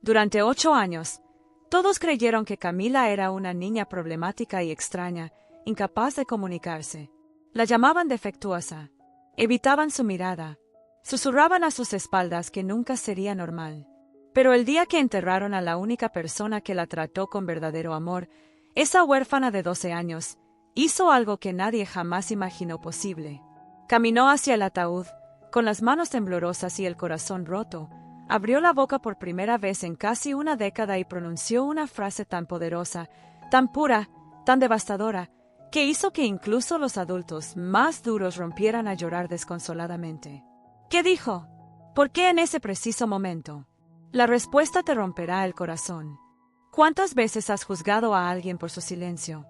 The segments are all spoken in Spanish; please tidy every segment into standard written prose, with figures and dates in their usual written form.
Durante 8 años, todos creyeron que Camila era una niña problemática y extraña, incapaz de comunicarse. La llamaban defectuosa. Evitaban su mirada. Susurraban a sus espaldas que nunca sería normal. Pero el día que enterraron a la única persona que la trató con verdadero amor, esa huérfana de 12 años, hizo algo que nadie jamás imaginó posible. Caminó hacia el ataúd, con las manos temblorosas y el corazón roto. Abrió la boca por primera vez en casi una década y pronunció una frase tan poderosa, tan pura, tan devastadora, que hizo que incluso los adultos más duros rompieran a llorar desconsoladamente. ¿Qué dijo? ¿Por qué en ese preciso momento? La respuesta te romperá el corazón. ¿Cuántas veces has juzgado a alguien por su silencio?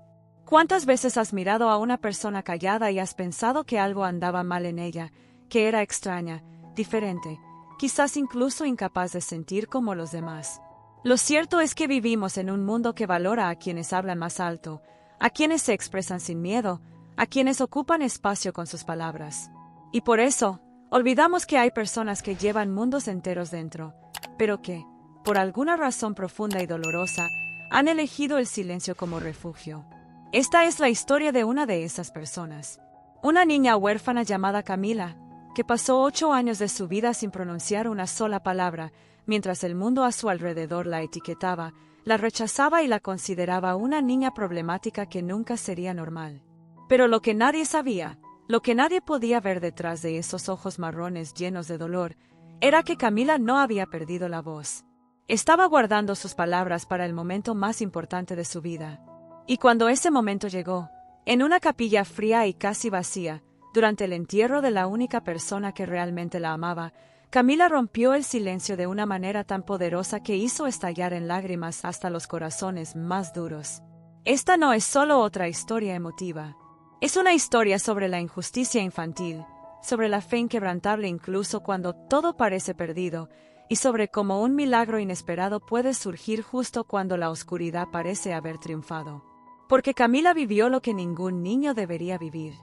¿Cuántas veces has mirado a una persona callada y has pensado que algo andaba mal en ella, que era extraña, diferente, quizás incluso incapaz de sentir como los demás? Lo cierto es que vivimos en un mundo que valora a quienes hablan más alto, a quienes se expresan sin miedo, a quienes ocupan espacio con sus palabras. Y por eso, olvidamos que hay personas que llevan mundos enteros dentro, pero que, por alguna razón profunda y dolorosa, han elegido el silencio como refugio. Esta es la historia de una de esas personas. Una niña huérfana llamada Camila, que pasó 8 años de su vida sin pronunciar una sola palabra, mientras el mundo a su alrededor la etiquetaba, la rechazaba y la consideraba una niña problemática que nunca sería normal. Pero lo que nadie sabía, lo que nadie podía ver detrás de esos ojos marrones llenos de dolor, era que Camila no había perdido la voz. Estaba guardando sus palabras para el momento más importante de su vida. Y cuando ese momento llegó, en una capilla fría y casi vacía, durante el entierro de la única persona que realmente la amaba, Camila rompió el silencio de una manera tan poderosa que hizo estallar en lágrimas hasta los corazones más duros. Esta no es solo otra historia emotiva. Es una historia sobre la injusticia infantil, sobre la fe inquebrantable incluso cuando todo parece perdido, y sobre cómo un milagro inesperado puede surgir justo cuando la oscuridad parece haber triunfado. Porque Camila vivió lo que ningún niño debería vivir.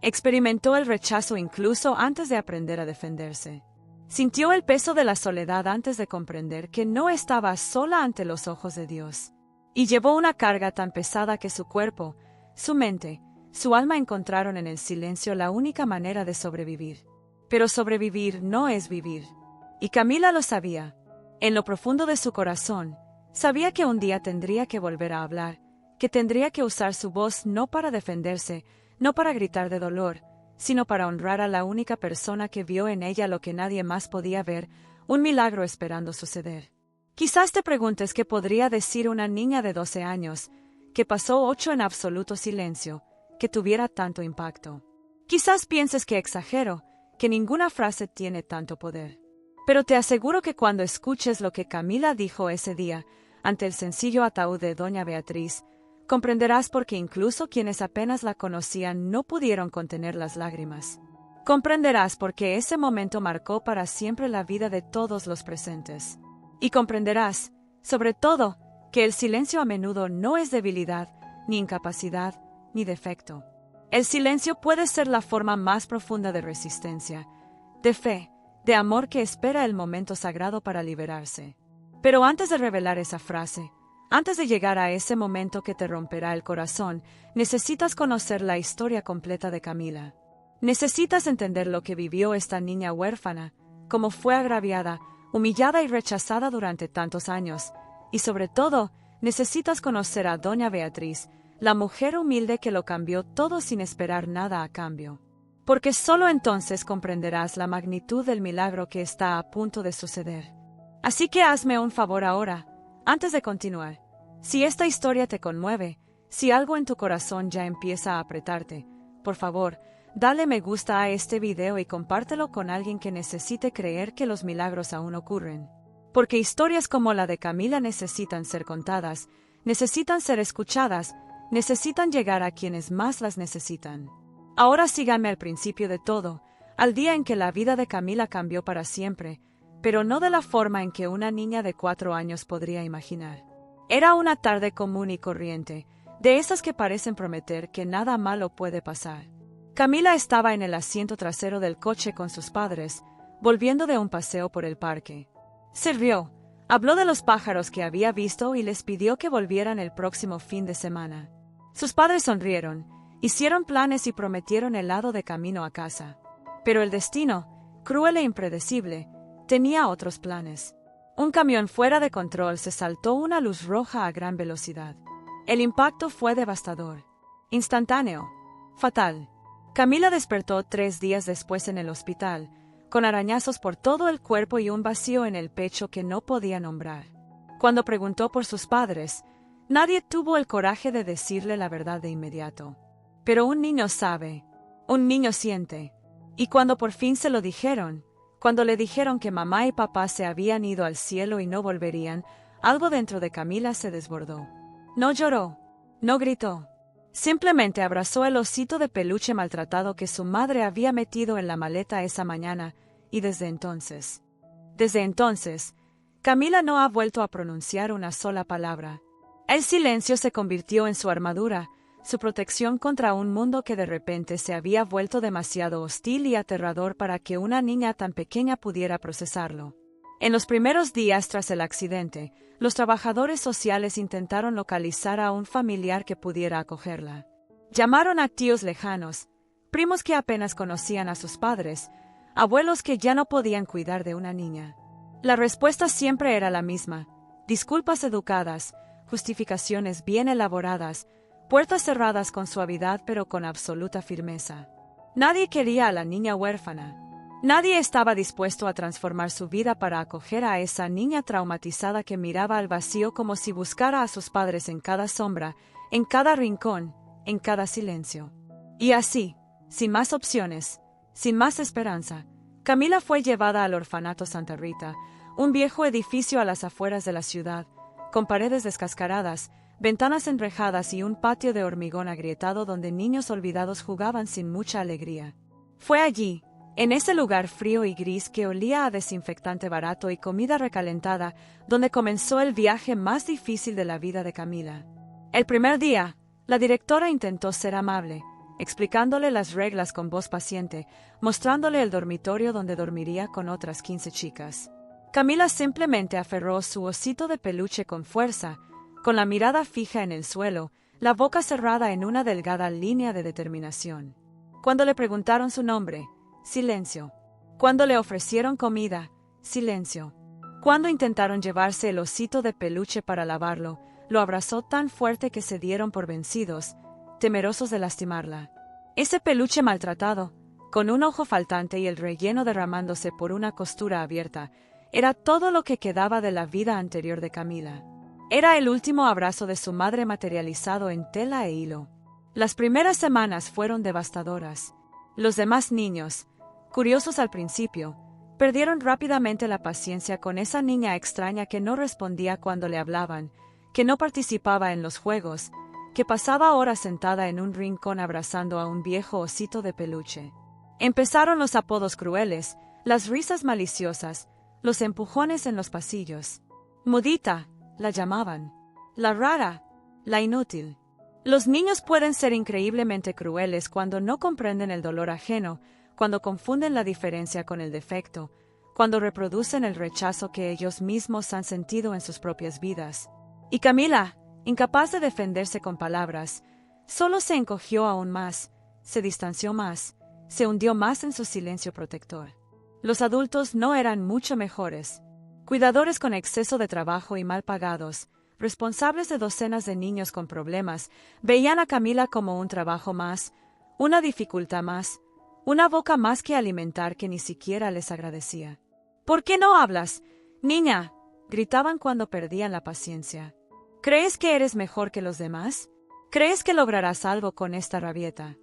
Experimentó el rechazo incluso antes de aprender a defenderse. Sintió el peso de la soledad antes de comprender que no estaba sola ante los ojos de Dios. Y llevó una carga tan pesada que su cuerpo, su mente, su alma encontraron en el silencio la única manera de sobrevivir. Pero sobrevivir no es vivir. Y Camila lo sabía. En lo profundo de su corazón, sabía que un día tendría que volver a hablar, que tendría que usar su voz no para defenderse, no para gritar de dolor, sino para honrar a la única persona que vio en ella lo que nadie más podía ver, un milagro esperando suceder. Quizás te preguntes qué podría decir una niña de 12 años, que pasó 8 en absoluto silencio, que tuviera tanto impacto. Quizás pienses que exagero, que ninguna frase tiene tanto poder. Pero te aseguro que cuando escuches lo que Camila dijo ese día, ante el sencillo ataúd de Doña Beatriz, comprenderás por qué incluso quienes apenas la conocían no pudieron contener las lágrimas. Comprenderás por qué ese momento marcó para siempre la vida de todos los presentes. Y comprenderás, sobre todo, que el silencio a menudo no es debilidad, ni incapacidad, ni defecto. El silencio puede ser la forma más profunda de resistencia, de fe, de amor que espera el momento sagrado para liberarse. Pero antes de revelar esa frase, antes de llegar a ese momento que te romperá el corazón, necesitas conocer la historia completa de Camila. Necesitas entender lo que vivió esta niña huérfana, cómo fue agraviada, humillada y rechazada durante tantos años, y sobre todo, necesitas conocer a Doña Beatriz, la mujer humilde que lo cambió todo sin esperar nada a cambio. Porque solo entonces comprenderás la magnitud del milagro que está a punto de suceder. Así que hazme un favor ahora, antes de continuar. Si esta historia te conmueve, si algo en tu corazón ya empieza a apretarte, por favor, dale me gusta a este video y compártelo con alguien que necesite creer que los milagros aún ocurren. Porque historias como la de Camila necesitan ser contadas, necesitan ser escuchadas, necesitan llegar a quienes más las necesitan. Ahora síganme al principio de todo, al día en que la vida de Camila cambió para siempre, pero no de la forma en que una niña de 4 años podría imaginar. Era una tarde común y corriente, de esas que parecen prometer que nada malo puede pasar. Camila estaba en el asiento trasero del coche con sus padres, volviendo de un paseo por el parque. Sirvió, Habló de los pájaros que había visto y les pidió que volvieran el próximo fin de semana. Sus padres sonrieron, hicieron planes y prometieron helado de camino a casa. Pero el destino, cruel e impredecible, tenía otros planes. Un camión fuera de control se saltó una luz roja a gran velocidad. El impacto fue devastador, instantáneo, fatal. Camila despertó 3 días después en el hospital, con arañazos por todo el cuerpo y un vacío en el pecho que no podía nombrar. Cuando preguntó por sus padres, nadie tuvo el coraje de decirle la verdad de inmediato. Pero un niño sabe, un niño siente. Y cuando por fin se lo dijeron, cuando le dijeron que mamá y papá se habían ido al cielo y no volverían, algo dentro de Camila se desbordó. No lloró, no gritó. Simplemente abrazó el osito de peluche maltratado que su madre había metido en la maleta esa mañana, y desde entonces, Camila no ha vuelto a pronunciar una sola palabra. El silencio se convirtió en su armadura, su protección contra un mundo que de repente se había vuelto demasiado hostil y aterrador para que una niña tan pequeña pudiera procesarlo. En los primeros días tras el accidente, los trabajadores sociales intentaron localizar a un familiar que pudiera acogerla. Llamaron a tíos lejanos, primos que apenas conocían a sus padres, abuelos que ya no podían cuidar de una niña. La respuesta siempre era la misma: disculpas educadas, justificaciones bien elaboradas, puertas cerradas con suavidad pero con absoluta firmeza. Nadie quería a la niña huérfana. Nadie estaba dispuesto a transformar su vida para acoger a esa niña traumatizada que miraba al vacío como si buscara a sus padres en cada sombra, en cada rincón, en cada silencio. Y así, sin más opciones, sin más esperanza, Camila fue llevada al orfanato Santa Rita, un viejo edificio a las afueras de la ciudad, con paredes descascaradas, ventanas enrejadas y un patio de hormigón agrietado donde niños olvidados jugaban sin mucha alegría. Fue allí, en ese lugar frío y gris que olía a desinfectante barato y comida recalentada, donde comenzó el viaje más difícil de la vida de Camila. El primer día, la directora intentó ser amable, explicándole las reglas con voz paciente, mostrándole el dormitorio donde dormiría con otras 15 chicas. Camila simplemente aferró su osito de peluche con fuerza, con la mirada fija en el suelo, la boca cerrada en una delgada línea de determinación. Cuando le preguntaron su nombre, silencio. Cuando le ofrecieron comida, silencio. Cuando intentaron llevarse el osito de peluche para lavarlo, lo abrazó tan fuerte que se dieron por vencidos, temerosos de lastimarla. Ese peluche maltratado, con un ojo faltante y el relleno derramándose por una costura abierta, era todo lo que quedaba de la vida anterior de Camila. Era el último abrazo de su madre materializado en tela e hilo. Las primeras semanas fueron devastadoras. Los demás niños, curiosos al principio, perdieron rápidamente la paciencia con esa niña extraña que no respondía cuando le hablaban, que no participaba en los juegos, que pasaba horas sentada en un rincón abrazando a un viejo osito de peluche. Empezaron los apodos crueles, las risas maliciosas, los empujones en los pasillos. Mudita, la llamaban. La rara, la inútil. Los niños pueden ser increíblemente crueles cuando no comprenden el dolor ajeno, cuando confunden la diferencia con el defecto, cuando reproducen el rechazo que ellos mismos han sentido en sus propias vidas. Y Camila, incapaz de defenderse con palabras, solo se encogió aún más, se distanció más, se hundió más en su silencio protector. Los adultos no eran mucho mejores. Cuidadores con exceso de trabajo y mal pagados, responsables de docenas de niños con problemas, veían a Camila como un trabajo más, una dificultad más, una boca más que alimentar que ni siquiera les agradecía. ¿Por qué no hablas, niña?, gritaban cuando perdían la paciencia. ¿Crees que eres mejor que los demás? ¿Crees que lograrás algo con esta rabieta?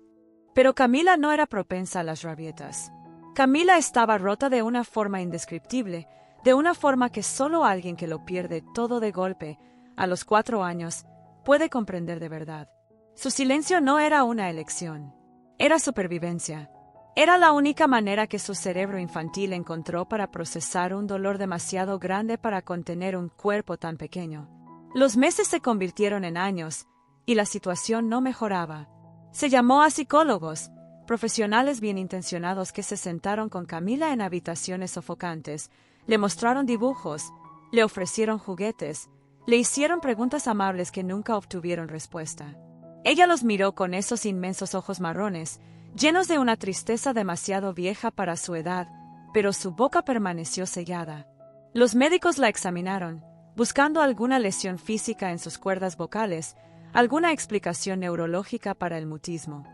Pero Camila no era propensa a las rabietas. Camila estaba rota de una forma indescriptible, de una forma que solo alguien que lo pierde todo de golpe, a los 4 años, puede comprender de verdad. Su silencio no era una elección. Era supervivencia. Era la única manera que su cerebro infantil encontró para procesar un dolor demasiado grande para contener un cuerpo tan pequeño. Los meses se convirtieron en años, y la situación no mejoraba. Se llamó a psicólogos, profesionales bien intencionados que se sentaron con Camila en habitaciones sofocantes, le mostraron dibujos, le ofrecieron juguetes, le hicieron preguntas amables que nunca obtuvieron respuesta. Ella los miró con esos inmensos ojos marrones, llenos de una tristeza demasiado vieja para su edad, pero su boca permaneció sellada. Los médicos la examinaron, buscando alguna lesión física en sus cuerdas vocales, alguna explicación neurológica para el mutismo.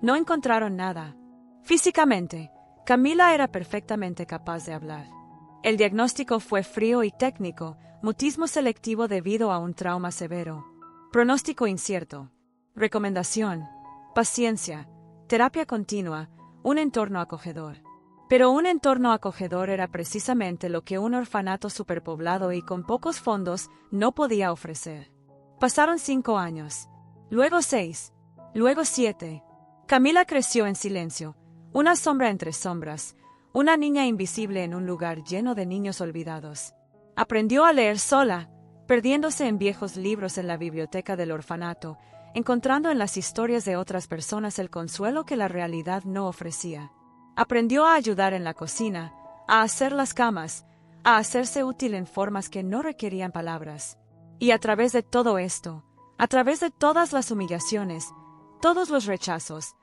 No encontraron nada. Físicamente, Camila era perfectamente capaz de hablar. El diagnóstico fue frío y técnico, mutismo selectivo debido a un trauma severo. Pronóstico incierto. Recomendación: paciencia, terapia continua, un entorno acogedor. Pero un entorno acogedor era precisamente lo que un orfanato superpoblado y con pocos fondos no podía ofrecer. Pasaron 5 años, luego 6, luego 7. Camila creció en silencio, una sombra entre sombras, una niña invisible en un lugar lleno de niños olvidados. Aprendió a leer sola, perdiéndose en viejos libros en la biblioteca del orfanato, encontrando en las historias de otras personas el consuelo que la realidad no ofrecía. Aprendió a ayudar en la cocina, a hacer las camas, a hacerse útil en formas que no requerían palabras. Y a través de todo esto, a través de todas las humillaciones, todos los rechazos,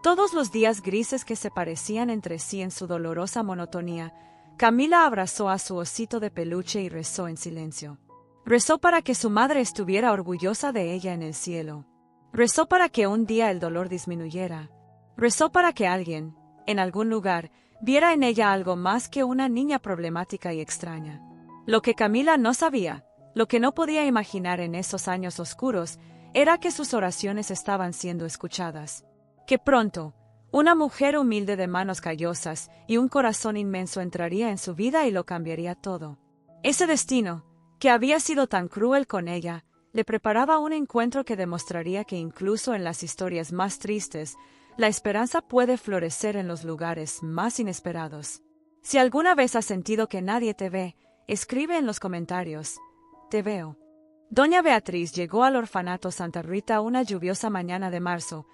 todos los días grises que se parecían entre sí en su dolorosa monotonía, Camila abrazó a su osito de peluche y rezó en silencio. Rezó para que su madre estuviera orgullosa de ella en el cielo. Rezó para que un día el dolor disminuyera. Rezó para que alguien, en algún lugar, viera en ella algo más que una niña problemática y extraña. Lo que Camila no sabía, lo que no podía imaginar en esos años oscuros, era que sus oraciones estaban siendo escuchadas. Que pronto, una mujer humilde de manos callosas y un corazón inmenso entraría en su vida y lo cambiaría todo. Ese destino, que había sido tan cruel con ella, le preparaba un encuentro que demostraría que incluso en las historias más tristes, la esperanza puede florecer en los lugares más inesperados. Si alguna vez has sentido que nadie te ve, escribe en los comentarios: te veo. Doña Beatriz llegó al orfanato Santa Rita una lluviosa mañana de marzo,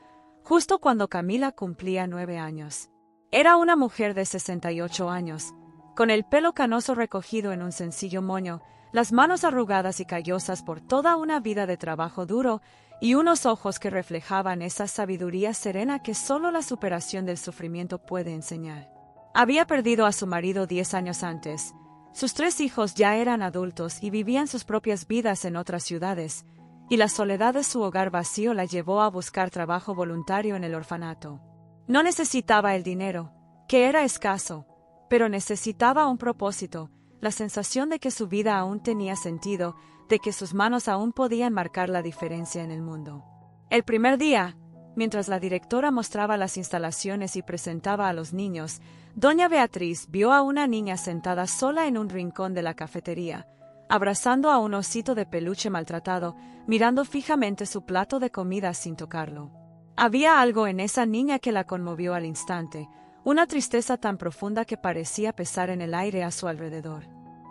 justo cuando Camila cumplía 9 años. Era una mujer de 68 años, con el pelo canoso recogido en un sencillo moño, las manos arrugadas y callosas por toda una vida de trabajo duro, y unos ojos que reflejaban esa sabiduría serena que solo la superación del sufrimiento puede enseñar. Había perdido a su marido 10 años antes. Sus 3 hijos ya eran adultos y vivían sus propias vidas en otras ciudades, y la soledad de su hogar vacío la llevó a buscar trabajo voluntario en el orfanato. No necesitaba el dinero, que era escaso, pero necesitaba un propósito, la sensación de que su vida aún tenía sentido, de que sus manos aún podían marcar la diferencia en el mundo. El primer día, mientras la directora mostraba las instalaciones y presentaba a los niños, doña Beatriz vio a una niña sentada sola en un rincón de la cafetería, abrazando a un osito de peluche maltratado, mirando fijamente su plato de comida sin tocarlo. Había algo en esa niña que la conmovió al instante, una tristeza tan profunda que parecía pesar en el aire a su alrededor.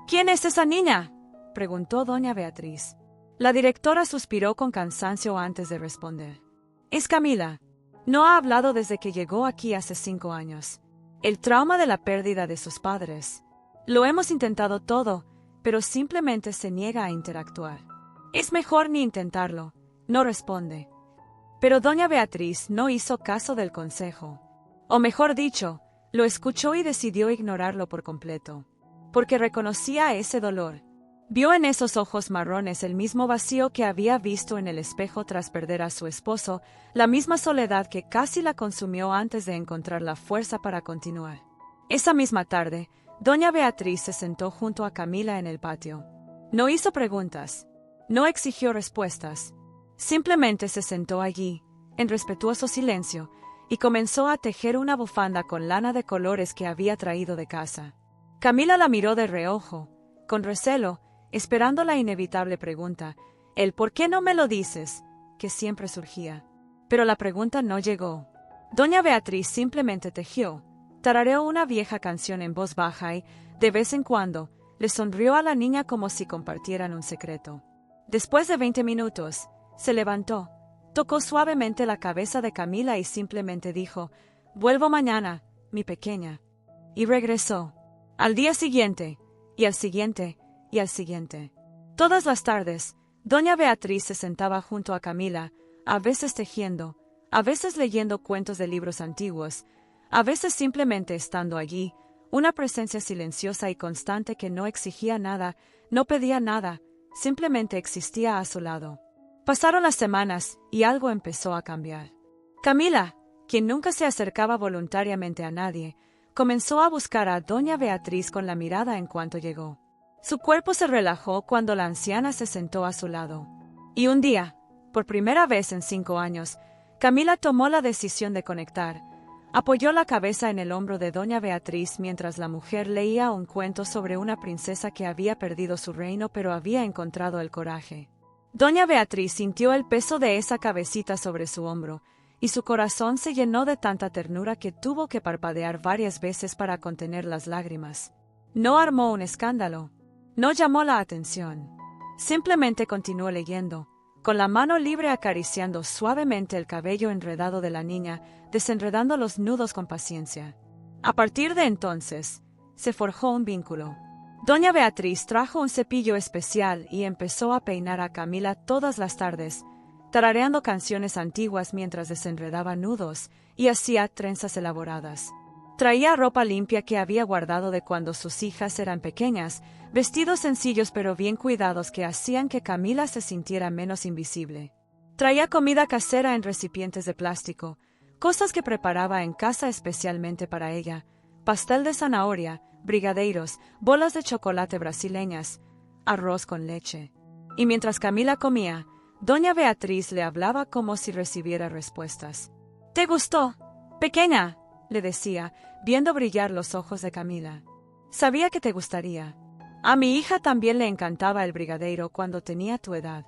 ¿Quién es esa niña?, preguntó doña Beatriz. La directora suspiró con cansancio antes de responder. Es Camila. No ha hablado desde que llegó aquí hace 5 años. El trauma de la pérdida de sus padres. Lo hemos intentado todo, pero simplemente se niega a interactuar. Es mejor ni intentarlo. No responde. Pero doña Beatriz no hizo caso del consejo. O mejor dicho, lo escuchó y decidió ignorarlo por completo. Porque reconocía ese dolor. Vio en esos ojos marrones el mismo vacío que había visto en el espejo tras perder a su esposo, la misma soledad que casi la consumió antes de encontrar la fuerza para continuar. Esa misma tarde, doña Beatriz se sentó junto a Camila en el patio. No hizo preguntas. No exigió respuestas. Simplemente se sentó allí, en respetuoso silencio, y comenzó a tejer una bufanda con lana de colores que había traído de casa. Camila la miró de reojo, con recelo, esperando la inevitable pregunta, el ¿por qué no me lo dices?, que siempre surgía. Pero la pregunta no llegó. Doña Beatriz simplemente tejió, tarareó una vieja canción en voz baja y, de vez en cuando, le sonrió a la niña como si compartieran un secreto. Después de 20 minutos, se levantó, tocó suavemente la cabeza de Camila y simplemente dijo, «Vuelvo mañana, mi pequeña». Y regresó. Al día siguiente, y al siguiente, y al siguiente. Todas las tardes, doña Beatriz se sentaba junto a Camila, a veces tejiendo, a veces leyendo cuentos de libros antiguos, a veces simplemente estando allí, una presencia silenciosa y constante que no exigía nada, no pedía nada, simplemente existía a su lado. Pasaron las semanas y algo empezó a cambiar. Camila, quien nunca se acercaba voluntariamente a nadie, comenzó a buscar a doña Beatriz con la mirada en cuanto llegó. Su cuerpo se relajó cuando la anciana se sentó a su lado. Y un día, por primera vez en 5 años, Camila tomó la decisión de conectar. Apoyó la cabeza en el hombro de doña Beatriz mientras la mujer leía un cuento sobre una princesa que había perdido su reino pero había encontrado el coraje. Doña Beatriz sintió el peso de esa cabecita sobre su hombro, y su corazón se llenó de tanta ternura que tuvo que parpadear varias veces para contener las lágrimas. No armó un escándalo. No llamó la atención. Simplemente continuó leyendo, con la mano libre acariciando suavemente el cabello enredado de la niña, desenredando los nudos con paciencia. A partir de entonces, se forjó un vínculo. Doña Beatriz trajo un cepillo especial y empezó a peinar a Camila todas las tardes, tarareando canciones antiguas mientras desenredaba nudos y hacía trenzas elaboradas. Traía ropa limpia que había guardado de cuando sus hijas eran pequeñas, vestidos sencillos pero bien cuidados que hacían que Camila se sintiera menos invisible. Traía comida casera en recipientes de plástico, cosas que preparaba en casa especialmente para ella, pastel de zanahoria, brigadeiros, bolas de chocolate brasileñas, arroz con leche. Y mientras Camila comía, doña Beatriz le hablaba como si recibiera respuestas. «¿Te gustó, pequeña?», le decía, viendo brillar los ojos de Camila. «Sabía que te gustaría. A mi hija también le encantaba el brigadeiro cuando tenía tu edad».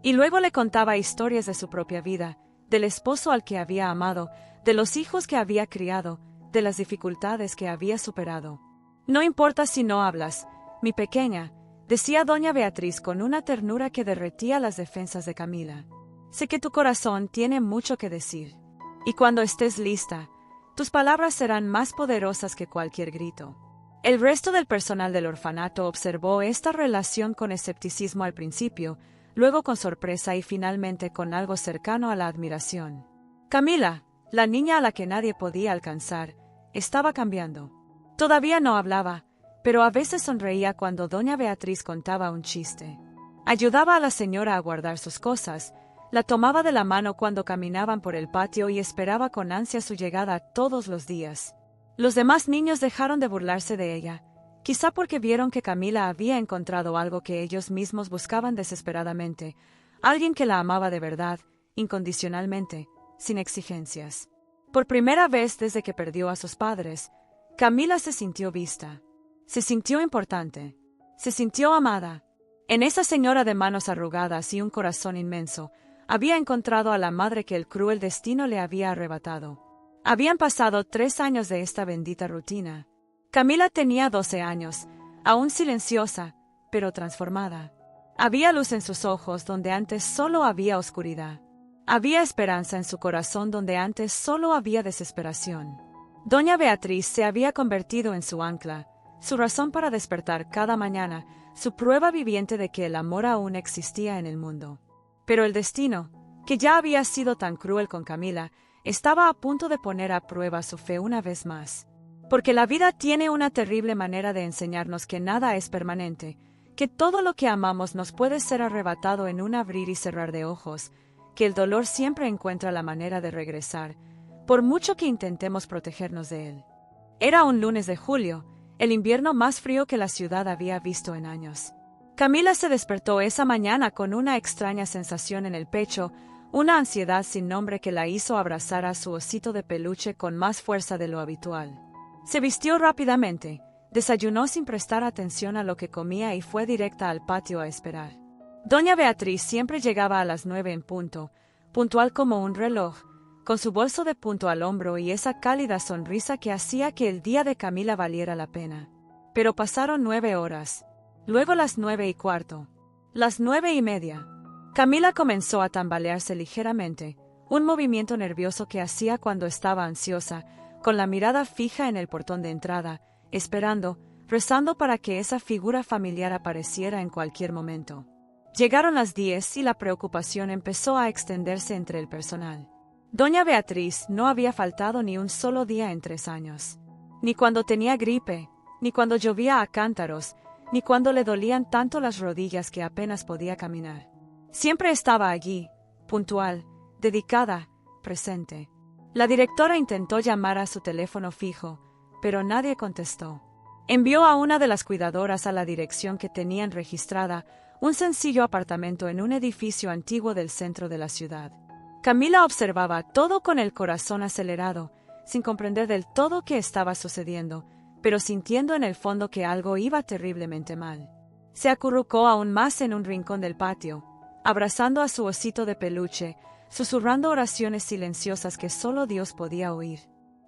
Y luego le contaba historias de su propia vida, del esposo al que había amado, de los hijos que había criado, de las dificultades que había superado. «No importa si no hablas, mi pequeña», decía doña Beatriz con una ternura que derretía las defensas de Camila. «Sé que tu corazón tiene mucho que decir. Y cuando estés lista, tus palabras serán más poderosas que cualquier grito». El resto del personal del orfanato observó esta relación con escepticismo al principio, luego con sorpresa y finalmente con algo cercano a la admiración. Camila, la niña a la que nadie podía alcanzar, estaba cambiando. Todavía no hablaba, pero a veces sonreía cuando doña Beatriz contaba un chiste. Ayudaba a la señora a guardar sus cosas, la tomaba de la mano cuando caminaban por el patio y esperaba con ansia su llegada todos los días. Los demás niños dejaron de burlarse de ella, quizá porque vieron que Camila había encontrado algo que ellos mismos buscaban desesperadamente, alguien que la amaba de verdad, incondicionalmente, sin exigencias. Por primera vez desde que perdió a sus padres, Camila se sintió vista. Se sintió importante. Se sintió amada. En esa señora de manos arrugadas y un corazón inmenso, había encontrado a la madre que el cruel destino le había arrebatado. Habían pasado 3 años de esta bendita rutina. Camila tenía 12 años, aún silenciosa, pero transformada. Había luz en sus ojos donde antes solo había oscuridad. Había esperanza en su corazón donde antes solo había desesperación. Doña Beatriz se había convertido en su ancla, su razón para despertar cada mañana, su prueba viviente de que el amor aún existía en el mundo. Pero el destino, que ya había sido tan cruel con Camila, estaba a punto de poner a prueba su fe una vez más. Porque la vida tiene una terrible manera de enseñarnos que nada es permanente, que todo lo que amamos nos puede ser arrebatado en un abrir y cerrar de ojos, que el dolor siempre encuentra la manera de regresar, por mucho que intentemos protegernos de él. Era un lunes de julio, el invierno más frío que la ciudad había visto en años. Camila se despertó esa mañana con una extraña sensación en el pecho, una ansiedad sin nombre que la hizo abrazar a su osito de peluche con más fuerza de lo habitual. Se vistió rápidamente, desayunó sin prestar atención a lo que comía y fue directa al patio a esperar. Doña Beatriz siempre llegaba a las 9 en punto, puntual como un reloj, con su bolso de punto al hombro y esa cálida sonrisa que hacía que el día de Camila valiera la pena. Pero pasaron 9 horas, luego las 9:15, las 9:30. Camila comenzó a tambalearse ligeramente, un movimiento nervioso que hacía cuando estaba ansiosa, con la mirada fija en el portón de entrada, esperando, rezando para que esa figura familiar apareciera en cualquier momento. Llegaron las 10 y la preocupación empezó a extenderse entre el personal. Doña Beatriz no había faltado ni un solo día en 3 años. Ni cuando tenía gripe, ni cuando llovía a cántaros, ni cuando le dolían tanto las rodillas que apenas podía caminar. Siempre estaba allí, puntual, dedicada, presente. La directora intentó llamar a su teléfono fijo, pero nadie contestó. Envió a una de las cuidadoras a la dirección que tenían registrada, un sencillo apartamento en un edificio antiguo del centro de la ciudad. Camila observaba todo con el corazón acelerado, sin comprender del todo qué estaba sucediendo, pero sintiendo en el fondo que algo iba terriblemente mal. Se acurrucó aún más en un rincón del patio, abrazando a su osito de peluche, susurrando oraciones silenciosas que solo Dios podía oír.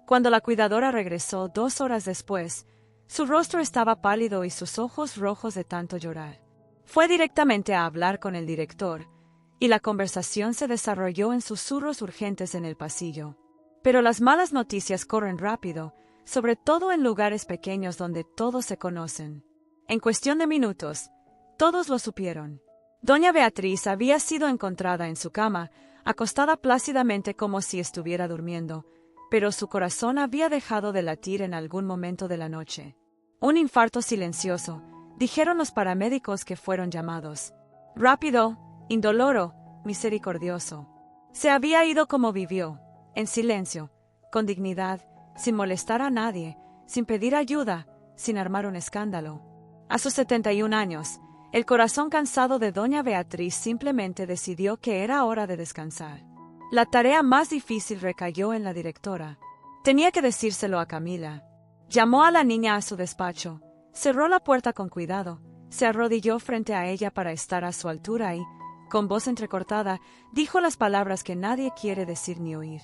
Cuando la cuidadora regresó 2 horas después, su rostro estaba pálido y sus ojos rojos de tanto llorar. Fue directamente a hablar con el director, y la conversación se desarrolló en susurros urgentes en el pasillo. Pero las malas noticias corren rápido, sobre todo en lugares pequeños donde todos se conocen. En cuestión de minutos, todos lo supieron. Doña Beatriz había sido encontrada en su cama, acostada plácidamente como si estuviera durmiendo, pero su corazón había dejado de latir en algún momento de la noche. Un infarto silencioso, dijeron los paramédicos que fueron llamados. Rápido, indoloro, misericordioso. Se había ido como vivió, en silencio, con dignidad, sin molestar a nadie, sin pedir ayuda, sin armar un escándalo. A sus 71 años, el corazón cansado de doña Beatriz simplemente decidió que era hora de descansar. La tarea más difícil recayó en la directora. Tenía que decírselo a Camila. Llamó a la niña a su despacho, cerró la puerta con cuidado, se arrodilló frente a ella para estar a su altura y, con voz entrecortada, dijo las palabras que nadie quiere decir ni oír.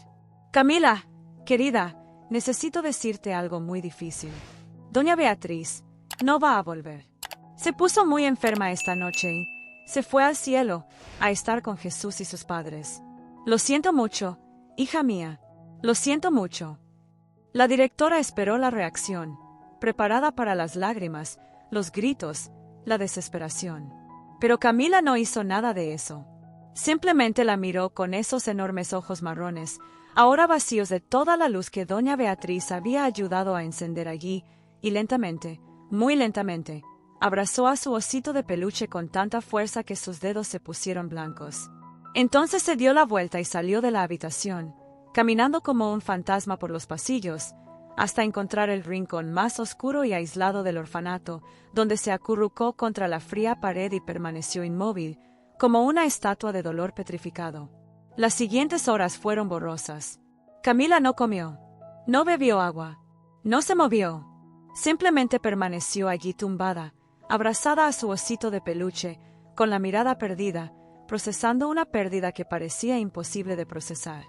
Camila, querida, necesito decirte algo muy difícil. Doña Beatriz no va a volver. Se puso muy enferma esta noche y se fue al cielo a estar con Jesús y sus padres. Lo siento mucho, hija mía. Lo siento mucho. La directora esperó la reacción, preparada para las lágrimas, los gritos, la desesperación. Pero Camila no hizo nada de eso. Simplemente la miró con esos enormes ojos marrones, ahora vacíos de toda la luz que doña Beatriz había ayudado a encender allí, y lentamente, muy lentamente, abrazó a su osito de peluche con tanta fuerza que sus dedos se pusieron blancos. Entonces se dio la vuelta y salió de la habitación, caminando como un fantasma por los pasillos, hasta encontrar el rincón más oscuro y aislado del orfanato, donde se acurrucó contra la fría pared y permaneció inmóvil, como una estatua de dolor petrificado. Las siguientes horas fueron borrosas. Camila no comió, no bebió agua, no se movió. Simplemente permaneció allí tumbada, abrazada a su osito de peluche, con la mirada perdida, procesando una pérdida que parecía imposible de procesar.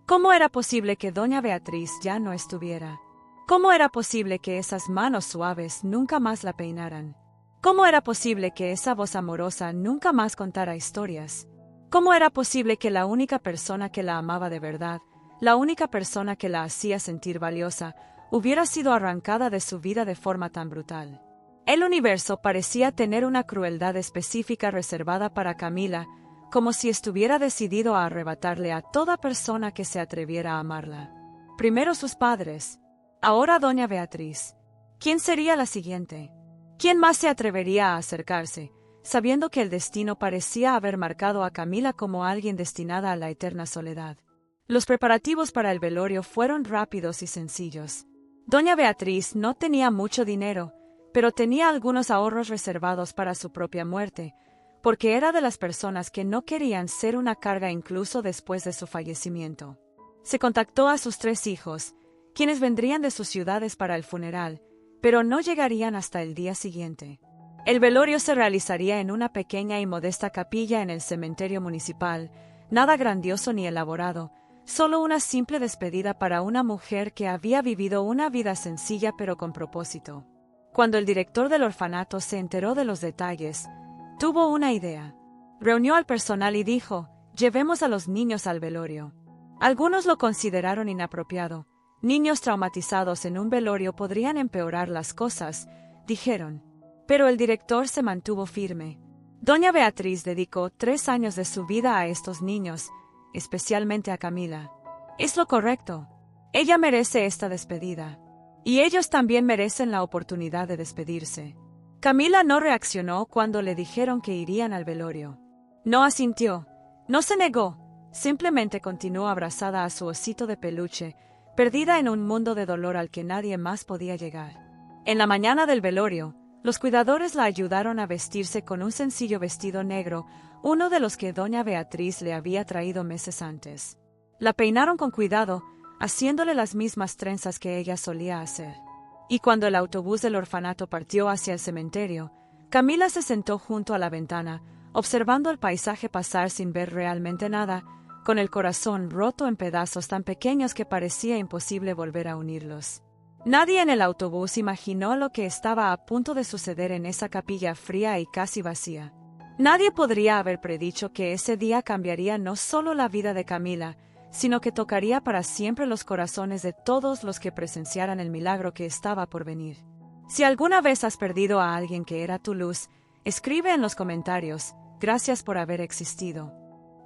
¿Cómo era posible que doña Beatriz ya no estuviera? ¿Cómo era posible que esas manos suaves nunca más la peinaran? ¿Cómo era posible que esa voz amorosa nunca más contara historias? ¿Cómo era posible que la única persona que la amaba de verdad, la única persona que la hacía sentir valiosa, hubiera sido arrancada de su vida de forma tan brutal? El universo parecía tener una crueldad específica reservada para Camila, como si estuviera decidido a arrebatarle a toda persona que se atreviera a amarla. Primero sus padres, ahora doña Beatriz. ¿Quién sería la siguiente? ¿Quién más se atrevería a acercarse, sabiendo que el destino parecía haber marcado a Camila como alguien destinada a la eterna soledad? Los preparativos para el velorio fueron rápidos y sencillos. Doña Beatriz no tenía mucho dinero, pero tenía algunos ahorros reservados para su propia muerte, porque era de las personas que no querían ser una carga incluso después de su fallecimiento. Se contactó a sus 3 hijos, quienes vendrían de sus ciudades para el funeral, pero no llegarían hasta el día siguiente. El velorio se realizaría en una pequeña y modesta capilla en el cementerio municipal, nada grandioso ni elaborado, solo una simple despedida para una mujer que había vivido una vida sencilla pero con propósito. Cuando el director del orfanato se enteró de los detalles, tuvo una idea. Reunió al personal y dijo: «Llevemos a los niños al velorio». Algunos lo consideraron inapropiado. Niños traumatizados en un velorio podrían empeorar las cosas, dijeron. Pero el director se mantuvo firme. Doña Beatriz dedicó 3 años de su vida a estos niños, especialmente a Camila. Es lo correcto. Ella merece esta despedida. Y ellos también merecen la oportunidad de despedirse. Camila no reaccionó cuando le dijeron que irían al velorio. No asintió. No se negó. Simplemente continuó abrazada a su osito de peluche, perdida en un mundo de dolor al que nadie más podía llegar. En la mañana del velorio, los cuidadores la ayudaron a vestirse con un sencillo vestido negro, uno de los que doña Beatriz le había traído meses antes. La peinaron con cuidado, haciéndole las mismas trenzas que ella solía hacer. Y cuando el autobús del orfanato partió hacia el cementerio, Camila se sentó junto a la ventana, observando el paisaje pasar sin ver realmente nada, con el corazón roto en pedazos tan pequeños que parecía imposible volver a unirlos. Nadie en el autobús imaginó lo que estaba a punto de suceder en esa capilla fría y casi vacía. Nadie podría haber predicho que ese día cambiaría no solo la vida de Camila, sino que tocaría para siempre los corazones de todos los que presenciaran el milagro que estaba por venir. Si alguna vez has perdido a alguien que era tu luz, escribe en los comentarios, gracias por haber existido.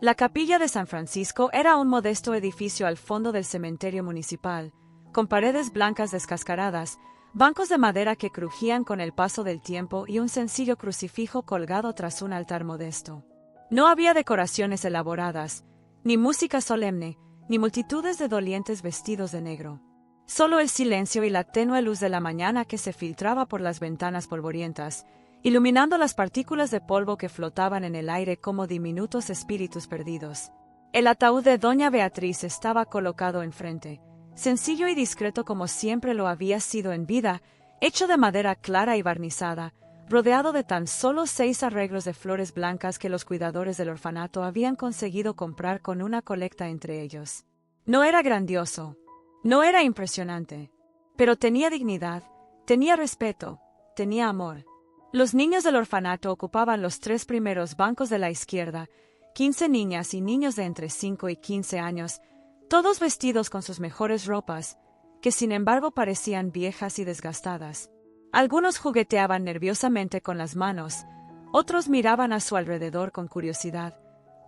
La capilla de San Francisco era un modesto edificio al fondo del cementerio municipal, con paredes blancas descascaradas, bancos de madera que crujían con el paso del tiempo y un sencillo crucifijo colgado tras un altar modesto. No había decoraciones elaboradas, ni música solemne, ni multitudes de dolientes vestidos de negro. Solo el silencio y la tenue luz de la mañana que se filtraba por las ventanas polvorientas, iluminando las partículas de polvo que flotaban en el aire como diminutos espíritus perdidos. El ataúd de doña Beatriz estaba colocado enfrente, sencillo y discreto como siempre lo había sido en vida, hecho de madera clara y barnizada, rodeado de tan solo 6 arreglos de flores blancas que los cuidadores del orfanato habían conseguido comprar con una colecta entre ellos. No era grandioso, no era impresionante, pero tenía dignidad, tenía respeto, tenía amor. Los niños del orfanato ocupaban los 3 primeros bancos de la izquierda, 15 niñas y niños de entre 5 y 15 años, todos vestidos con sus mejores ropas, que sin embargo parecían viejas y desgastadas. Algunos jugueteaban nerviosamente con las manos, otros miraban a su alrededor con curiosidad.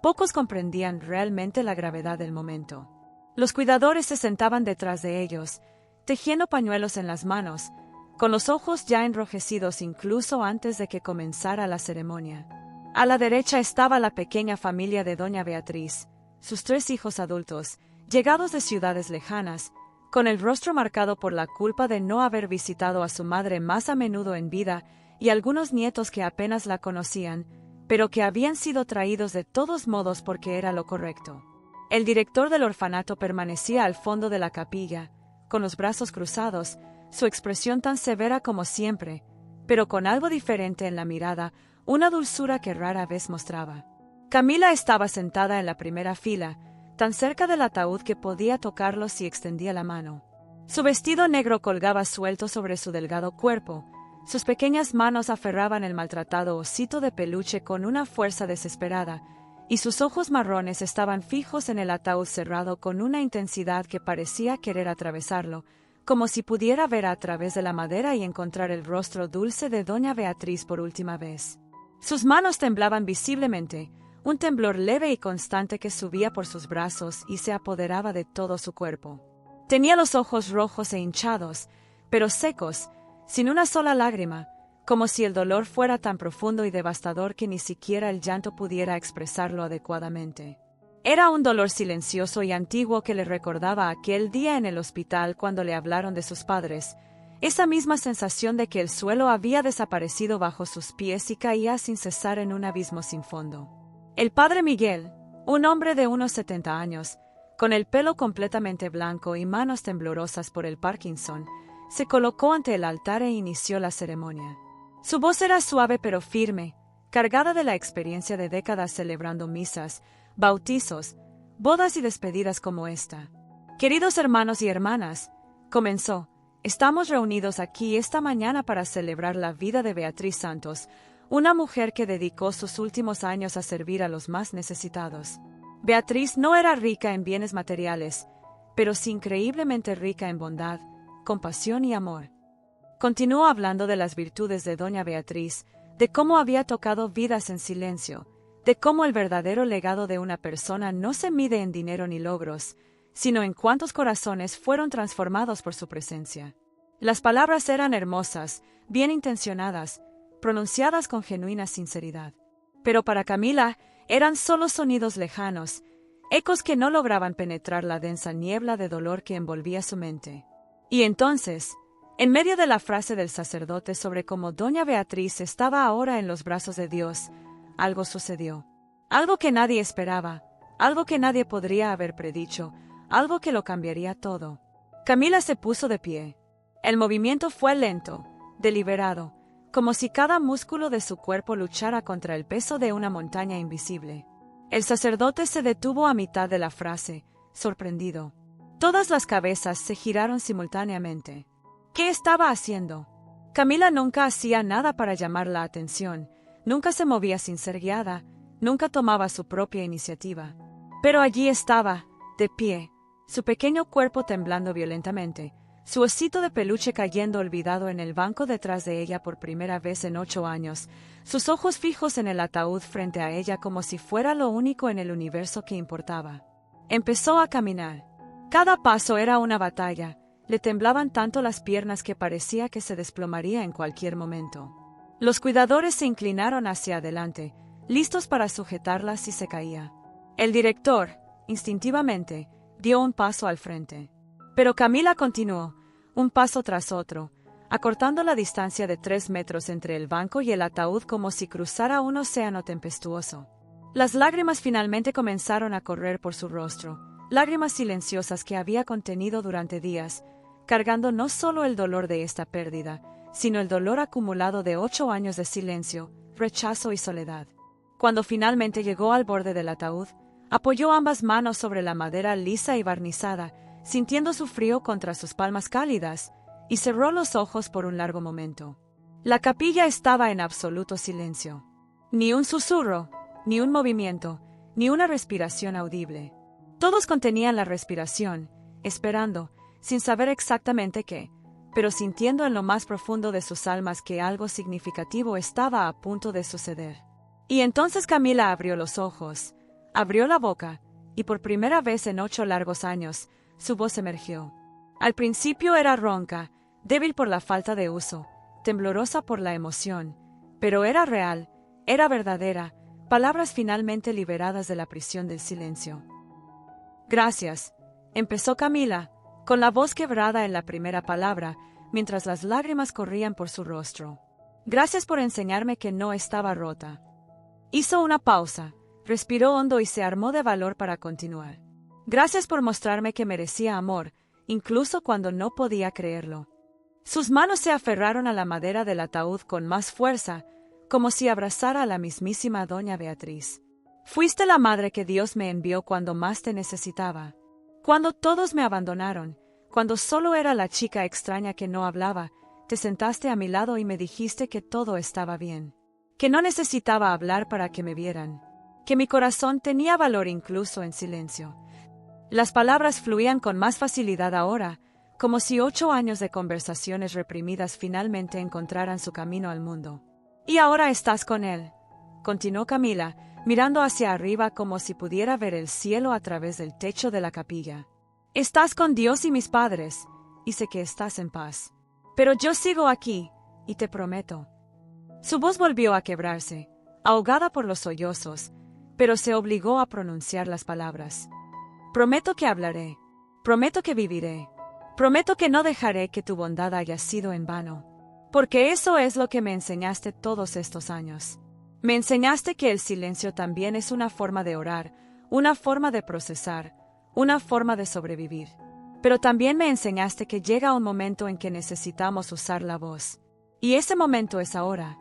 Pocos comprendían realmente la gravedad del momento. Los cuidadores se sentaban detrás de ellos, tejiendo pañuelos en las manos, con los ojos ya enrojecidos incluso antes de que comenzara la ceremonia. A la derecha estaba la pequeña familia de doña Beatriz, sus 3 hijos adultos, llegados de ciudades lejanas, con el rostro marcado por la culpa de no haber visitado a su madre más a menudo en vida, y algunos nietos que apenas la conocían, pero que habían sido traídos de todos modos porque era lo correcto. El director del orfanato permanecía al fondo de la capilla, con los brazos cruzados, su expresión tan severa como siempre, pero con algo diferente en la mirada, una dulzura que rara vez mostraba. Camila estaba sentada en la primera fila, tan cerca del ataúd que podía tocarlo si extendía la mano. Su vestido negro colgaba suelto sobre su delgado cuerpo, sus pequeñas manos aferraban el maltratado osito de peluche con una fuerza desesperada, y sus ojos marrones estaban fijos en el ataúd cerrado con una intensidad que parecía querer atravesarlo, como si pudiera ver a través de la madera y encontrar el rostro dulce de doña Beatriz por última vez. Sus manos temblaban visiblemente, un temblor leve y constante que subía por sus brazos y se apoderaba de todo su cuerpo. Tenía los ojos rojos e hinchados, pero secos, sin una sola lágrima, como si el dolor fuera tan profundo y devastador que ni siquiera el llanto pudiera expresarlo adecuadamente. Era un dolor silencioso y antiguo que le recordaba aquel día en el hospital cuando le hablaron de sus padres, esa misma sensación de que el suelo había desaparecido bajo sus pies y caía sin cesar en un abismo sin fondo. El padre Miguel, un hombre de unos 70 años, con el pelo completamente blanco y manos temblorosas por el Parkinson, se colocó ante el altar e inició la ceremonia. Su voz era suave pero firme, cargada de la experiencia de décadas celebrando misas, bautizos, bodas y despedidas como esta. Queridos hermanos y hermanas, comenzó, estamos reunidos aquí esta mañana para celebrar la vida de Beatriz Santos, una mujer que dedicó sus últimos años a servir a los más necesitados. Beatriz no era rica en bienes materiales, pero sí increíblemente rica en bondad, compasión y amor. Continuó hablando de las virtudes de doña Beatriz, de cómo había tocado vidas en silencio, de cómo el verdadero legado de una persona no se mide en dinero ni logros, sino en cuántos corazones fueron transformados por su presencia. Las palabras eran hermosas, bien intencionadas, pronunciadas con genuina sinceridad. Pero para Camila eran solo sonidos lejanos, ecos que no lograban penetrar la densa niebla de dolor que envolvía su mente. Y entonces, en medio de la frase del sacerdote sobre cómo doña Beatriz estaba ahora en los brazos de Dios, algo sucedió. Algo que nadie esperaba, algo que nadie podría haber predicho, algo que lo cambiaría todo. Camila se puso de pie. El movimiento fue lento, deliberado, como si cada músculo de su cuerpo luchara contra el peso de una montaña invisible. El sacerdote se detuvo a mitad de la frase, sorprendido. Todas las cabezas se giraron simultáneamente. ¿Qué estaba haciendo? Camila nunca hacía nada para llamar la atención, nunca se movía sin ser guiada, nunca tomaba su propia iniciativa. Pero allí estaba, de pie, su pequeño cuerpo temblando violentamente, su osito de peluche cayendo olvidado en el banco detrás de ella por primera vez en 8 años, sus ojos fijos en el ataúd frente a ella como si fuera lo único en el universo que importaba. Empezó a caminar. Cada paso era una batalla, le temblaban tanto las piernas que parecía que se desplomaría en cualquier momento. Los cuidadores se inclinaron hacia adelante, listos para sujetarla si se caía. El director, instintivamente, dio un paso al frente. Pero Camila continuó, un paso tras otro, acortando la distancia de 3 metros entre el banco y el ataúd como si cruzara un océano tempestuoso. Las lágrimas finalmente comenzaron a correr por su rostro, lágrimas silenciosas que había contenido durante días, cargando no solo el dolor de esta pérdida, sino el dolor acumulado de 8 años de silencio, rechazo y soledad. Cuando finalmente llegó al borde del ataúd, apoyó ambas manos sobre la madera lisa y barnizada, sintiendo su frío contra sus palmas cálidas, y cerró los ojos por un largo momento. La capilla estaba en absoluto silencio. Ni un susurro, ni un movimiento, ni una respiración audible. Todos contenían la respiración, esperando, sin saber exactamente qué, pero sintiendo en lo más profundo de sus almas que algo significativo estaba a punto de suceder. Y entonces Camila abrió los ojos, abrió la boca, y por primera vez en 8 largos años, su voz emergió. Al principio era ronca, débil por la falta de uso, temblorosa por la emoción, pero era real, era verdadera, palabras finalmente liberadas de la prisión del silencio. Gracias, empezó Camila, con la voz quebrada en la primera palabra, mientras las lágrimas corrían por su rostro. Gracias por enseñarme que no estaba rota. Hizo una pausa, respiró hondo y se armó de valor para continuar. Gracias por mostrarme que merecía amor, incluso cuando no podía creerlo. Sus manos se aferraron a la madera del ataúd con más fuerza, como si abrazara a la mismísima doña Beatriz. Fuiste la madre que Dios me envió cuando más te necesitaba. Cuando todos me abandonaron, cuando solo era la chica extraña que no hablaba, te sentaste a mi lado y me dijiste que todo estaba bien, que no necesitaba hablar para que me vieran, que mi corazón tenía valor incluso en silencio. Las palabras fluían con más facilidad ahora, como si 8 años de conversaciones reprimidas finalmente encontraran su camino al mundo. Y ahora estás con él, continuó Camila, mirando hacia arriba como si pudiera ver el cielo a través del techo de la capilla. Estás con Dios y mis padres, y sé que estás en paz. Pero yo sigo aquí, y te prometo. Su voz volvió a quebrarse, ahogada por los sollozos, pero se obligó a pronunciar las palabras. Prometo que hablaré, prometo que viviré, prometo que no dejaré que tu bondad haya sido en vano, porque eso es lo que me enseñaste todos estos años. Me enseñaste que el silencio también es una forma de orar, una forma de procesar, una forma de sobrevivir. Pero también me enseñaste que llega un momento en que necesitamos usar la voz. Y ese momento es ahora.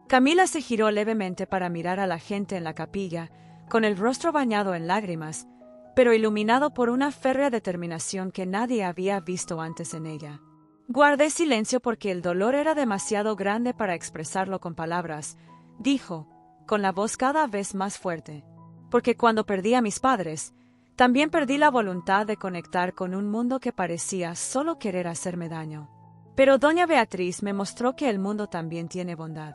Camila se giró levemente para mirar a la gente en la capilla, con el rostro bañado en lágrimas, pero iluminado por una férrea determinación que nadie había visto antes en ella. Guardé silencio porque el dolor era demasiado grande para expresarlo con palabras, dijo, con la voz cada vez más fuerte. Porque cuando perdí a mis padres, también perdí la voluntad de conectar con un mundo que parecía solo querer hacerme daño. Pero doña Beatriz me mostró que el mundo también tiene bondad,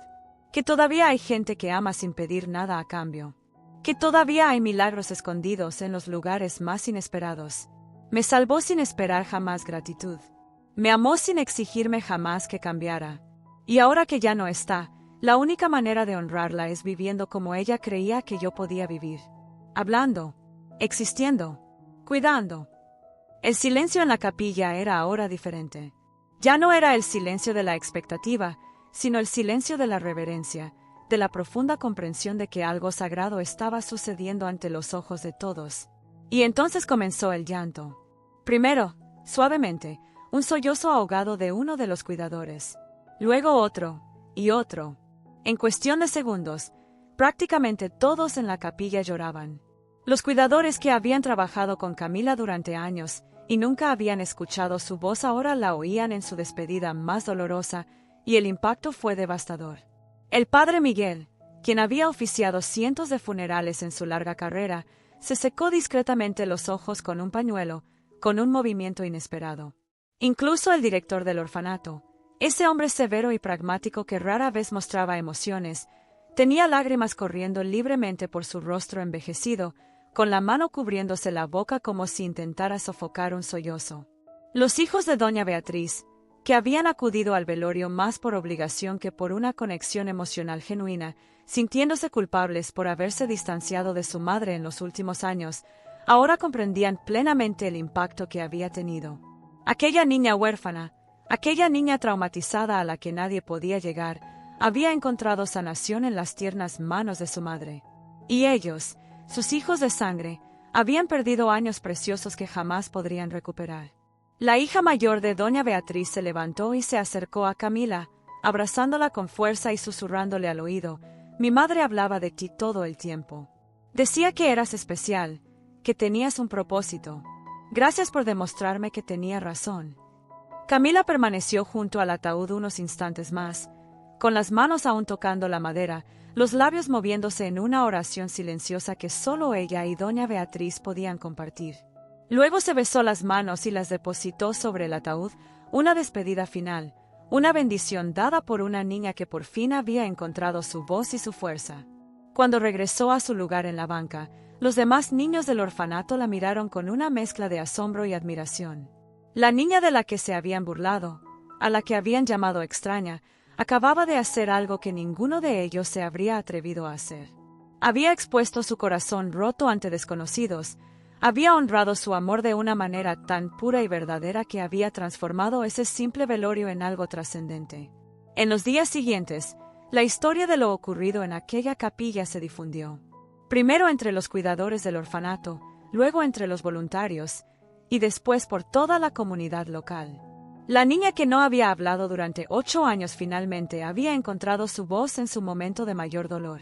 que todavía hay gente que ama sin pedir nada a cambio, que todavía hay milagros escondidos en los lugares más inesperados. Me salvó sin esperar jamás gratitud. Me amó sin exigirme jamás que cambiara. Y ahora que ya no está, la única manera de honrarla es viviendo como ella creía que yo podía vivir. Hablando, existiendo, cuidando. El silencio en la capilla era ahora diferente. Ya no era el silencio de la expectativa, sino el silencio de la reverencia, de la profunda comprensión de que algo sagrado estaba sucediendo ante los ojos de todos. Y entonces comenzó el llanto. Primero, suavemente, un sollozo ahogado de uno de los cuidadores. Luego otro, y otro. En cuestión de segundos, prácticamente todos en la capilla lloraban. Los cuidadores que habían trabajado con Camila durante años y nunca habían escuchado su voz ahora la oían en su despedida más dolorosa, y el impacto fue devastador. El padre Miguel, quien había oficiado cientos de funerales en su larga carrera, se secó discretamente los ojos con un pañuelo, con un movimiento inesperado. Incluso el director del orfanato, ese hombre severo y pragmático que rara vez mostraba emociones, tenía lágrimas corriendo libremente por su rostro envejecido, con la mano cubriéndose la boca como si intentara sofocar un sollozo. Los hijos de doña Beatriz, que habían acudido al velorio más por obligación que por una conexión emocional genuina, sintiéndose culpables por haberse distanciado de su madre en los últimos años, ahora comprendían plenamente el impacto que había tenido. Aquella niña huérfana, aquella niña traumatizada a la que nadie podía llegar, había encontrado sanación en las tiernas manos de su madre. Y ellos, sus hijos de sangre, habían perdido años preciosos que jamás podrían recuperar. La hija mayor de doña Beatriz se levantó y se acercó a Camila, abrazándola con fuerza y susurrándole al oído: «Mi madre hablaba de ti todo el tiempo. Decía que eras especial, que tenías un propósito. Gracias por demostrarme que tenía razón». Camila permaneció junto al ataúd unos instantes más, con las manos aún tocando la madera, los labios moviéndose en una oración silenciosa que solo ella y doña Beatriz podían compartir. Luego se besó las manos y las depositó sobre el ataúd, una despedida final, una bendición dada por una niña que por fin había encontrado su voz y su fuerza. Cuando regresó a su lugar en la banca, los demás niños del orfanato la miraron con una mezcla de asombro y admiración. La niña de la que se habían burlado, a la que habían llamado extraña, acababa de hacer algo que ninguno de ellos se habría atrevido a hacer. Había expuesto su corazón roto ante desconocidos, había honrado su amor de una manera tan pura y verdadera que había transformado ese simple velorio en algo trascendente. En los días siguientes, la historia de lo ocurrido en aquella capilla se difundió. Primero entre los cuidadores del orfanato, luego entre los voluntarios, y después por toda la comunidad local. La niña que no había hablado durante 8 años finalmente había encontrado su voz en su momento de mayor dolor.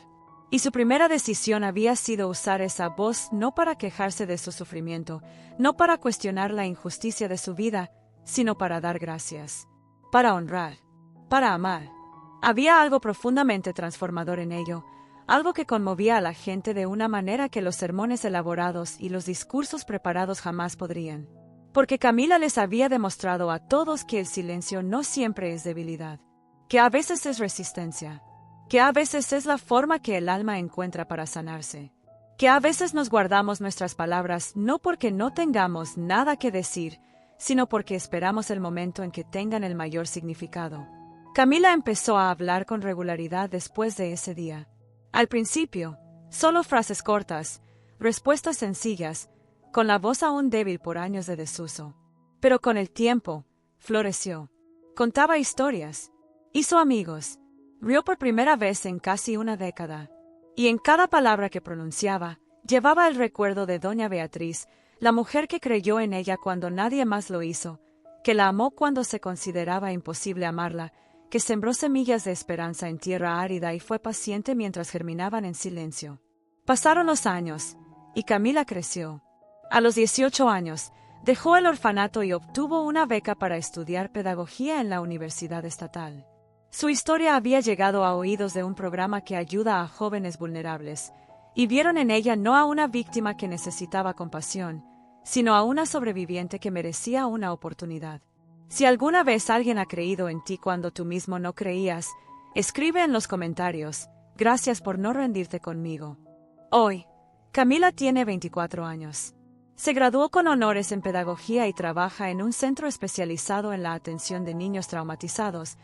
Y su primera decisión había sido usar esa voz no para quejarse de su sufrimiento, no para cuestionar la injusticia de su vida, sino para dar gracias, para honrar, para amar. Había algo profundamente transformador en ello, algo que conmovía a la gente de una manera que los sermones elaborados y los discursos preparados jamás podrían. Porque Camila les había demostrado a todos que el silencio no siempre es debilidad, que a veces es resistencia, que a veces es la forma que el alma encuentra para sanarse, que a veces nos guardamos nuestras palabras no porque no tengamos nada que decir, sino porque esperamos el momento en que tengan el mayor significado. Camila empezó a hablar con regularidad después de ese día. Al principio, solo frases cortas, respuestas sencillas, con la voz aún débil por años de desuso. Pero con el tiempo, floreció. Contaba historias, hizo amigos, rió por primera vez en casi una década. Y en cada palabra que pronunciaba, llevaba el recuerdo de doña Beatriz, la mujer que creyó en ella cuando nadie más lo hizo, que la amó cuando se consideraba imposible amarla, que sembró semillas de esperanza en tierra árida y fue paciente mientras germinaban en silencio. Pasaron los años, y Camila creció. A los 18 años, dejó el orfanato y obtuvo una beca para estudiar pedagogía en la Universidad Estatal. Su historia había llegado a oídos de un programa que ayuda a jóvenes vulnerables, y vieron en ella no a una víctima que necesitaba compasión, sino a una sobreviviente que merecía una oportunidad. Si alguna vez alguien ha creído en ti cuando tú mismo no creías, escribe en los comentarios: gracias por no rendirte conmigo. Hoy, Camila tiene 24 años. Se graduó con honores en pedagogía y trabaja en un centro especializado en la atención de niños traumatizados,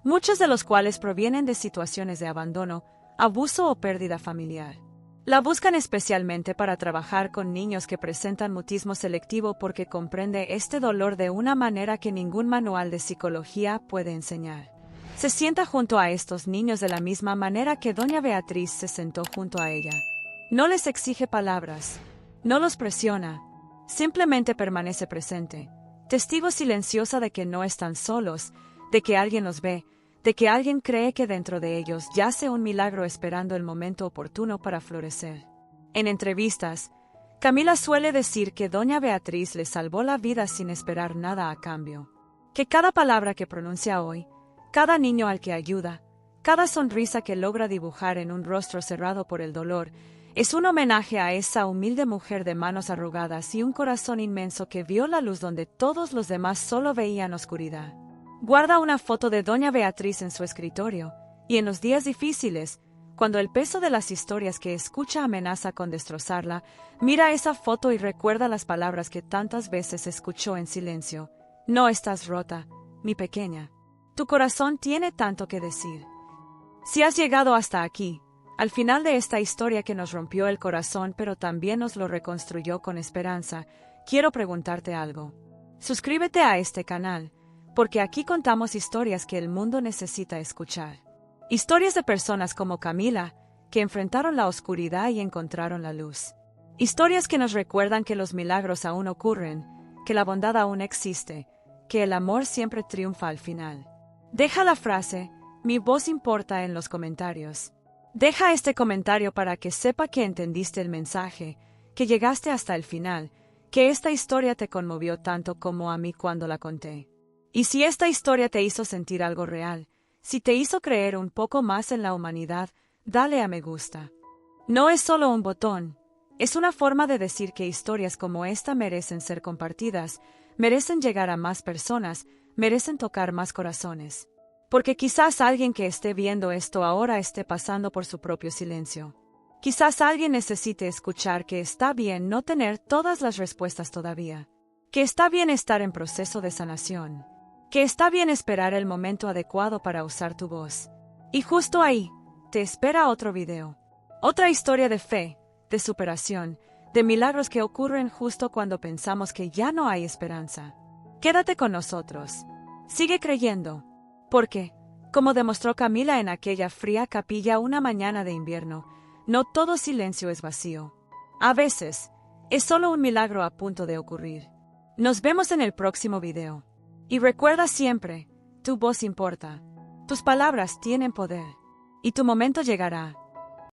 muchos de los cuales provienen de situaciones de abandono, abuso o pérdida familiar. La buscan especialmente para trabajar con niños que presentan mutismo selectivo porque comprende este dolor de una manera que ningún manual de psicología puede enseñar. Se sienta junto a estos niños de la misma manera que doña Beatriz se sentó junto a ella. No les exige palabras, no los presiona, simplemente permanece presente, testigo silenciosa de que no están solos, de que alguien los ve, de que alguien cree que dentro de ellos yace un milagro esperando el momento oportuno para florecer. En entrevistas, Camila suele decir que doña Beatriz le salvó la vida sin esperar nada a cambio. Que cada palabra que pronuncia hoy, cada niño al que ayuda, cada sonrisa que logra dibujar en un rostro cerrado por el dolor, es un homenaje a esa humilde mujer de manos arrugadas y un corazón inmenso que vio la luz donde todos los demás solo veían oscuridad. Guarda una foto de doña Beatriz en su escritorio, y en los días difíciles, cuando el peso de las historias que escucha amenaza con destrozarla, mira esa foto y recuerda las palabras que tantas veces escuchó en silencio. No estás rota, mi pequeña. Tu corazón tiene tanto que decir. Si has llegado hasta aquí, al final de esta historia que nos rompió el corazón pero también nos lo reconstruyó con esperanza, quiero preguntarte algo. Suscríbete a este canal, porque aquí contamos historias que el mundo necesita escuchar. Historias de personas como Camila, que enfrentaron la oscuridad y encontraron la luz. Historias que nos recuerdan que los milagros aún ocurren, que la bondad aún existe, que el amor siempre triunfa al final. Deja la frase, mi voz importa, en los comentarios. Deja este comentario para que sepa que entendiste el mensaje, que llegaste hasta el final, que esta historia te conmovió tanto como a mí cuando la conté. Y si esta historia te hizo sentir algo real, si te hizo creer un poco más en la humanidad, dale a me gusta. No es solo un botón, es una forma de decir que historias como esta merecen ser compartidas, merecen llegar a más personas, merecen tocar más corazones. Porque quizás alguien que esté viendo esto ahora esté pasando por su propio silencio. Quizás alguien necesite escuchar que está bien no tener todas las respuestas todavía, que está bien estar en proceso de sanación, que está bien esperar el momento adecuado para usar tu voz. Y justo ahí, te espera otro video. Otra historia de fe, de superación, de milagros que ocurren justo cuando pensamos que ya no hay esperanza. Quédate con nosotros. Sigue creyendo. Porque, como demostró Camila en aquella fría capilla una mañana de invierno, no todo silencio es vacío. A veces, es solo un milagro a punto de ocurrir. Nos vemos en el próximo video. Y recuerda siempre, tu voz importa. Tus palabras tienen poder. Y tu momento llegará.